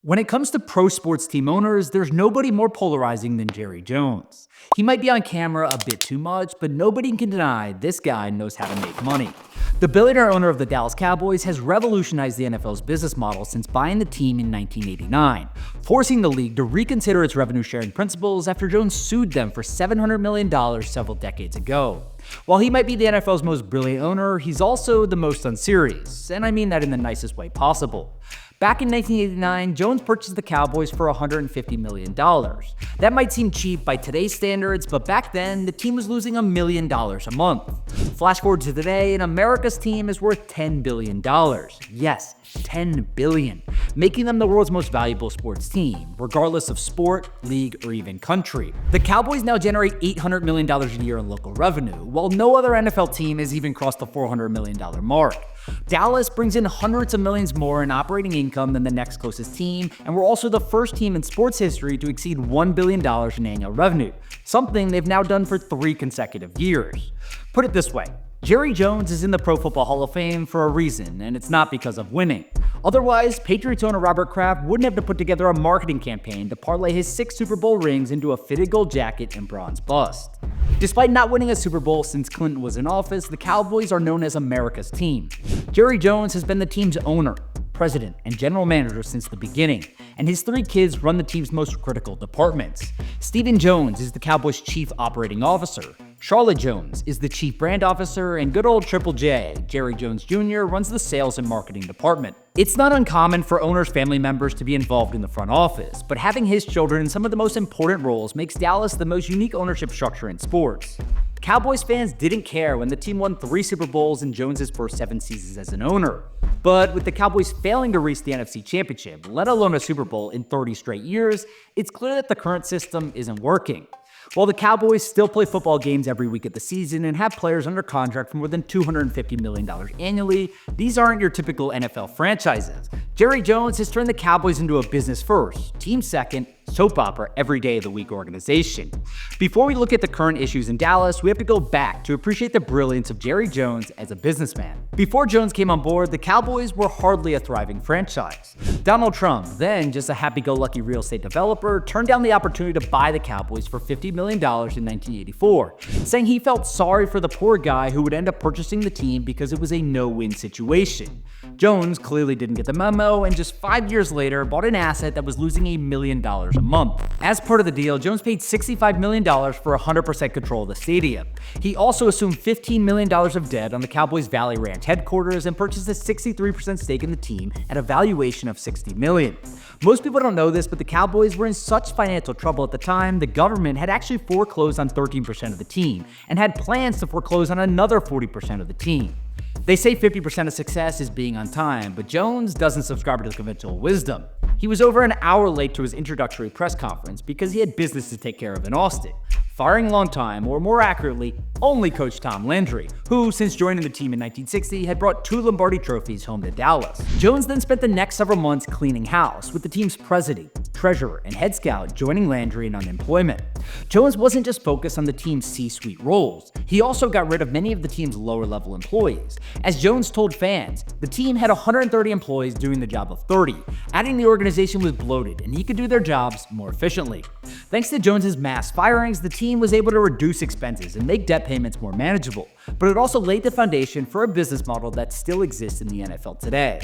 When it comes to pro sports team owners, there's nobody more polarizing than Jerry Jones. He might be on camera a bit too much, but nobody can deny this guy knows how to make money. The billionaire owner of the Dallas Cowboys has revolutionized the NFL's business model since buying the team in 1989, forcing the league to reconsider its revenue-sharing principles after Jones sued them for $700 million several decades ago. While he might be the NFL's most brilliant owner, he's also the most unserious, and I mean that in the nicest way possible. Back in 1989, Jones purchased the Cowboys for $150 million. That might seem cheap by today's standards, but back then, the team was losing $1 million a month. Flash forward to today, and America's team is worth $10 billion. Yes, $10 billion, making them the world's most valuable sports team, regardless of sport, league, or even country. The Cowboys now generate $800 million a year in local revenue, while no other NFL team has even crossed the $400 million mark. Dallas brings in hundreds of millions more in operating income than the next closest team, and we're also the first team in sports history to exceed $1 billion in annual revenue, something they've now done for 3 consecutive years. Put it this way, Jerry Jones is in the Pro Football Hall of Fame for a reason, and it's not because of winning. Otherwise, Patriots owner Robert Kraft wouldn't have to put together a marketing campaign to parlay his 6 Super Bowl rings into a fitted gold jacket and bronze bust. Despite not winning a Super Bowl since Clinton was in office, the Cowboys are known as America's team. Jerry Jones has been the team's owner, president, and general manager since the beginning, and his 3 kids run the team's most critical departments. Stephen Jones is the Cowboys' chief operating officer. Charlotte Jones is the chief brand officer, and good old Triple J, Jerry Jones Jr., runs the sales and marketing department. It's not uncommon for owners' family members to be involved in the front office, but having his children in some of the most important roles makes Dallas the most unique ownership structure in sports. Cowboys fans didn't care when the team won 3 Super Bowls in Jones' first 7 seasons as an owner. But with the Cowboys failing to reach the NFC Championship, let alone a Super Bowl in 30 straight years, it's clear that the current system isn't working. While the Cowboys still play football games every week of the season and have players under contract for more than $250 million annually, these aren't your typical NFL franchises. Jerry Jones has turned the Cowboys into a business first, team second, soap opera every day of the week organization. Before we look at the current issues in Dallas, we have to go back to appreciate the brilliance of Jerry Jones as a businessman. Before Jones came on board, the Cowboys were hardly a thriving franchise. Donald Trump, then just a happy-go-lucky real estate developer, turned down the opportunity to buy the Cowboys for $50 million in 1984, saying he felt sorry for the poor guy who would end up purchasing the team because it was a no-win situation. Jones clearly didn't get the memo, and just 5 years later bought an asset that was losing $1 million a month. As part of the deal, Jones paid $65 million for 100% control of the stadium. He also assumed $15 million of debt on the Cowboys Valley Ranch headquarters and purchased a 63% stake in the team at a valuation of $60 million. Most people don't know this, but the Cowboys were in such financial trouble at the time, the government had actually foreclosed on 13% of the team and had plans to foreclose on another 40% of the team. They say 50% of success is being on time, but Jones doesn't subscribe to the conventional wisdom. He was over an hour late to his introductory press conference because he had business to take care of in Austin, firing long-time, or more accurately, only coach Tom Landry, who, since joining the team in 1960, had brought 2 Lombardi trophies home to Dallas. Jones then spent the next several months cleaning house, with the team's president, treasurer, and head scout joining Landry in unemployment. Jones wasn't just focused on the team's C-suite roles, he also got rid of many of the team's lower-level employees. As Jones told fans, the team had 130 employees doing the job of 30, adding the organization was bloated and he could do their jobs more efficiently. Thanks to Jones's mass firings, the team was able to reduce expenses and make debt payments more manageable, but it also laid the foundation for a business model that still exists in the NFL today.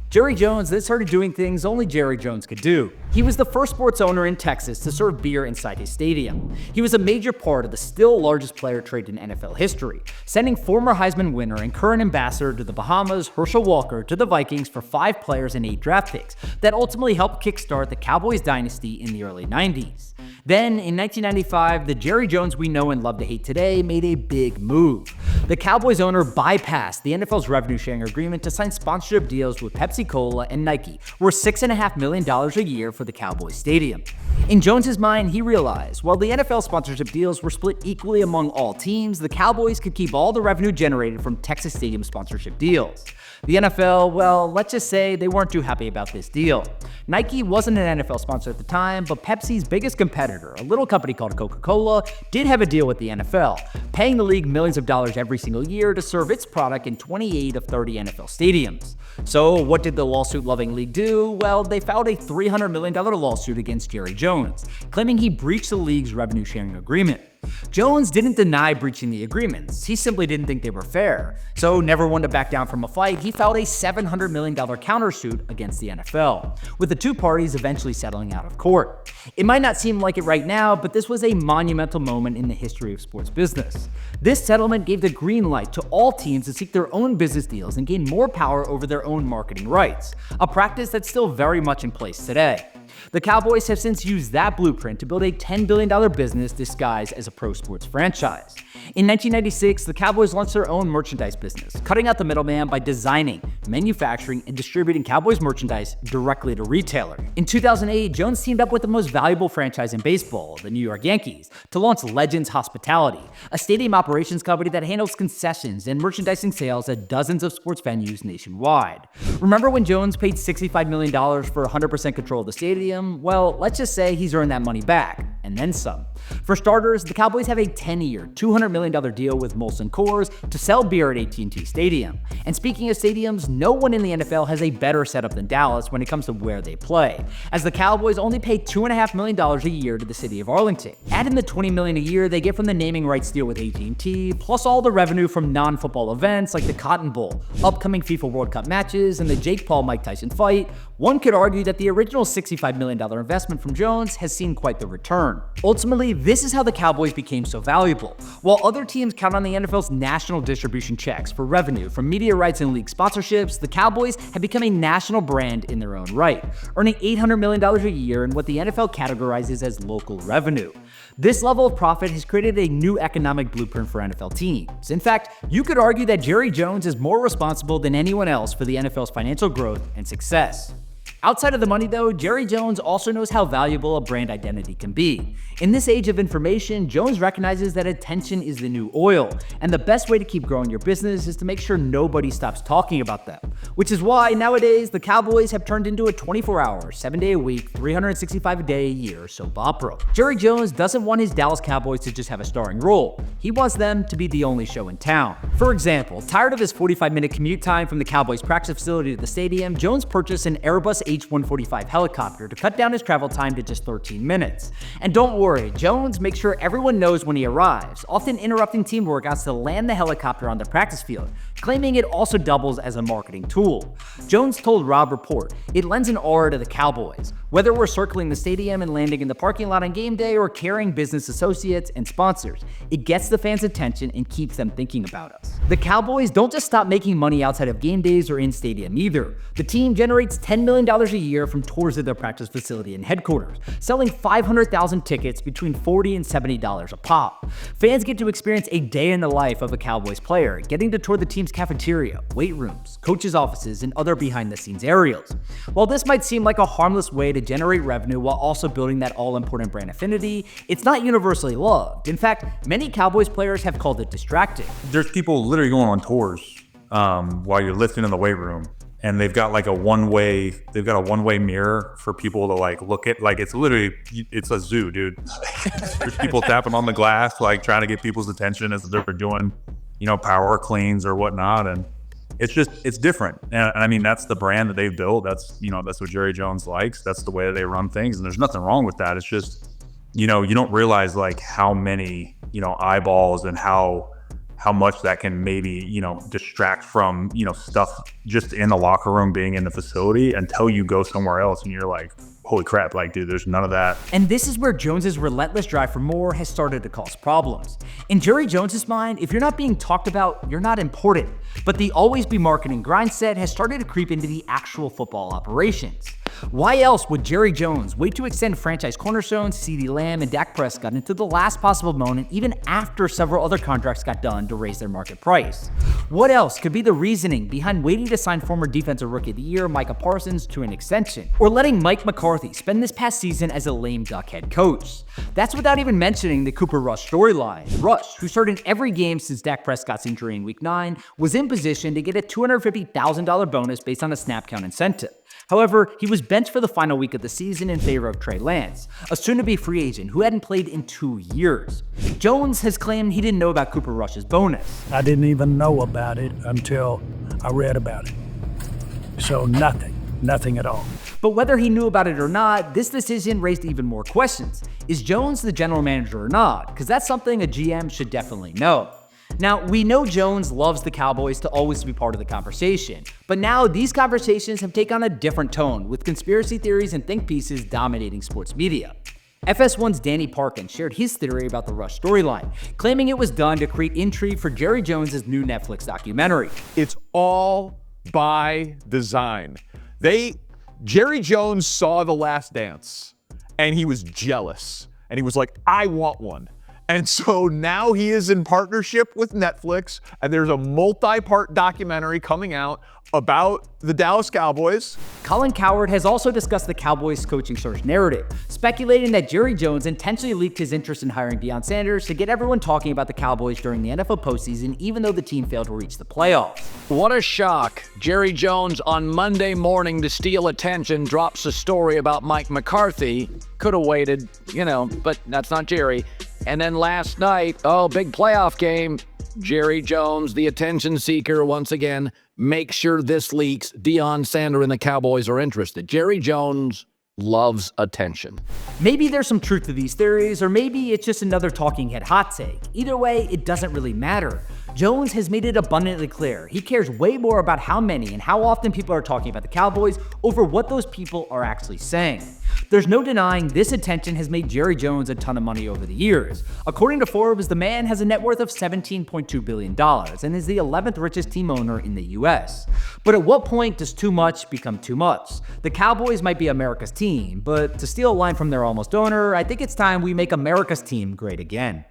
Jerry Jones then started doing things only Jerry Jones could do. He was the first sports owner in Texas to serve beer inside his stadium. He was a major part of the still largest player trade in NFL history, sending former Heisman winner and current ambassador to the Bahamas, Herschel Walker, to the Vikings for 5 players and 8 draft picks that ultimately helped kickstart the Cowboys dynasty in the early 90s. Then, in 1995, the Jerry Jones we know and love to hate today made a big move. The Cowboys owner bypassed the NFL's revenue-sharing agreement to sign sponsorship deals with Pepsi Cola and Nike, worth $6.5 million a year for for the Cowboys stadium. In Jones's mind, he realized while the NFL sponsorship deals were split equally among all teams, the Cowboys could keep all the revenue generated from Texas Stadium sponsorship deals. The NFL, well, let's just say they weren't too happy about this deal. Nike wasn't an NFL sponsor at the time, but Pepsi's biggest competitor, a little company called Coca-Cola, did have a deal with the NFL, paying the league millions of dollars every single year to serve its product in 28 of 30 NFL stadiums. So what did the lawsuit-loving league do? Well, they filed a $300 million lawsuit against Jerry Jones, claiming he breached the league's revenue-sharing agreement. Jones didn't deny breaching the agreements, he simply didn't think they were fair. So, never one to back down from a fight, he filed a $700 million countersuit against the NFL, with the two parties eventually settling out of court. It might not seem like it right now, but this was a monumental moment in the history of sports business. This settlement gave the green light to all teams to seek their own business deals and gain more power over their own marketing rights, a practice that's still very much in place today. The Cowboys have since used that blueprint to build a $10 billion business disguised as a pro sports franchise. In 1996, the Cowboys launched their own merchandise business, cutting out the middleman by designing, manufacturing, and distributing Cowboys merchandise directly to retailers. In 2008, Jones teamed up with the most valuable franchise in baseball, the New York Yankees, to launch Legends Hospitality, a stadium operations company that handles concessions and merchandising sales at dozens of sports venues nationwide. Remember when Jones paid $65 million for 100% control of the stadium? Well, let's just say he's earned that money back, and then some. For starters, the Cowboys have a 10-year, $200 million deal with Molson Coors to sell beer at AT&T Stadium. And speaking of stadiums, no one in the NFL has a better setup than Dallas when it comes to where they play, as the Cowboys only pay $2.5 million a year to the city of Arlington. Add in the $20 million a year they get from the naming rights deal with AT&T, plus all the revenue from non-football events like the Cotton Bowl, upcoming FIFA World Cup matches, and the Jake Paul-Mike Tyson fight, one could argue that the original $65 million investment from Jones has seen quite the return. Ultimately, this is how the Cowboys became so valuable. While other teams count on the NFL's national distribution checks for revenue from media rights and league sponsorships, the Cowboys have become a national brand in their own right, earning $800 million a year in what the NFL categorizes as local revenue. This level of profit has created a new economic blueprint for NFL teams. In fact, you could argue that Jerry Jones is more responsible than anyone else for the NFL's financial growth and success. Outside of the money though, Jerry Jones also knows how valuable a brand identity can be. In this age of information, Jones recognizes that attention is the new oil, and the best way to keep growing your business is to make sure nobody stops talking about them. Which is why nowadays the Cowboys have turned into a 24-hour, 7-day-a-week, 365-day-a-year soap opera. Jerry Jones doesn't want his Dallas Cowboys to just have a starring role. He wants them to be the only show in town. For example, tired of his 45-minute commute time from the Cowboys practice facility to the stadium, Jones purchased an Airbus H-145 helicopter to cut down his travel time to just 13 minutes. And don't worry, Jones makes sure everyone knows when he arrives, often interrupting team workouts to land the helicopter on the practice field, claiming it also doubles as a marketing tool. Jones told Rob Report, "It lends an aura to the Cowboys. Whether we're circling the stadium and landing in the parking lot on game day or carrying business associates and sponsors, it gets the fans' attention and keeps them thinking about us." The Cowboys don't just stop making money outside of game days or in stadium either. The team generates $10 million a year from tours of their practice facility and headquarters, selling 500,000 tickets between $40 and $70 a pop. Fans get to experience a day in the life of a Cowboys player, getting to tour the team's cafeteria, weight rooms, coaches' offices, and other behind-the-scenes areas. While this might seem like a harmless way to generate revenue while also building that all-important brand affinity, it's not universally loved. In fact, many Cowboys players have called it distracting. There's people literally going on tours while you're lifting in the weight room, and they've got like a one-way mirror for people to like look at. Like it's a zoo, dude. There's people tapping on the glass, like trying to get people's attention as they're doing, power cleans or whatnot. And it's different. And I mean, that's the brand that they've built. That's what Jerry Jones likes. That's the way that they run things. And there's nothing wrong with that. It's just, you don't realize like how many, eyeballs and how much that can maybe, distract from, stuff just in the locker room, being in the facility, until you go somewhere else and you're like, holy crap, like, dude, there's none of that. And this is where Jones's relentless drive for more has started to cause problems. In Jerry Jones's mind, if you're not being talked about, you're not important. But the always be marketing grind set has started to creep into the actual football operations. Why else would Jerry Jones wait to extend franchise cornerstones CeeDee Lamb and Dak Prescott into the last possible moment even after several other contracts got done to raise their market price? What else could be the reasoning behind waiting to sign former Defensive Rookie of the Year Micah Parsons to an extension? Or letting Mike McCarthy spend this past season as a lame duck head coach? That's without even mentioning the Cooper Rush storyline. Rush, who started in every game since Dak Prescott's injury in Week 9, was in position to get a $250,000 bonus based on a snap count incentive. However, he was benched for the final week of the season in favor of Trey Lance, a soon-to-be free agent who hadn't played in 2 years. Jones has claimed he didn't know about Cooper Rush's bonus. I didn't even know about it until I read about it. So nothing at all. But whether he knew about it or not, this decision raised even more questions. Is Jones the general manager or not? Because that's something a GM should definitely know. Now, we know Jones loves the Cowboys to always be part of the conversation, but now these conversations have taken on a different tone, with conspiracy theories and think pieces dominating sports media. FS1's Danny Parkin shared his theory about the Rush storyline, claiming it was done to create intrigue for Jerry Jones' new Netflix documentary. It's all by design. Jerry Jones saw The Last Dance, and he was jealous, and he was like, I want one. And so now he is in partnership with Netflix, and there's a multi-part documentary coming out about the Dallas Cowboys. Colin Cowherd has also discussed the Cowboys coaching search narrative, speculating that Jerry Jones intentionally leaked his interest in hiring Deion Sanders to get everyone talking about the Cowboys during the NFL postseason, even though the team failed to reach the playoffs. What a shock. Jerry Jones on Monday morning to steal attention drops a story about Mike McCarthy. Could have waited, but that's not Jerry. And then last night, big playoff game. Jerry Jones, the attention seeker, once again, make sure this leaks. Deion Sanders and the Cowboys are interested. Jerry Jones loves attention. Maybe there's some truth to these theories, or maybe it's just another talking head hot take. Either way, it doesn't really matter. Jones has made it abundantly clear he cares way more about how many and how often people are talking about the Cowboys over what those people are actually saying. There's no denying this attention has made Jerry Jones a ton of money over the years. According to Forbes, the man has a net worth of $17.2 billion and is the 11th richest team owner in the US. But at what point does too much become too much? The Cowboys might be America's team, but to steal a line from their almost owner, I think it's time we make America's team great again.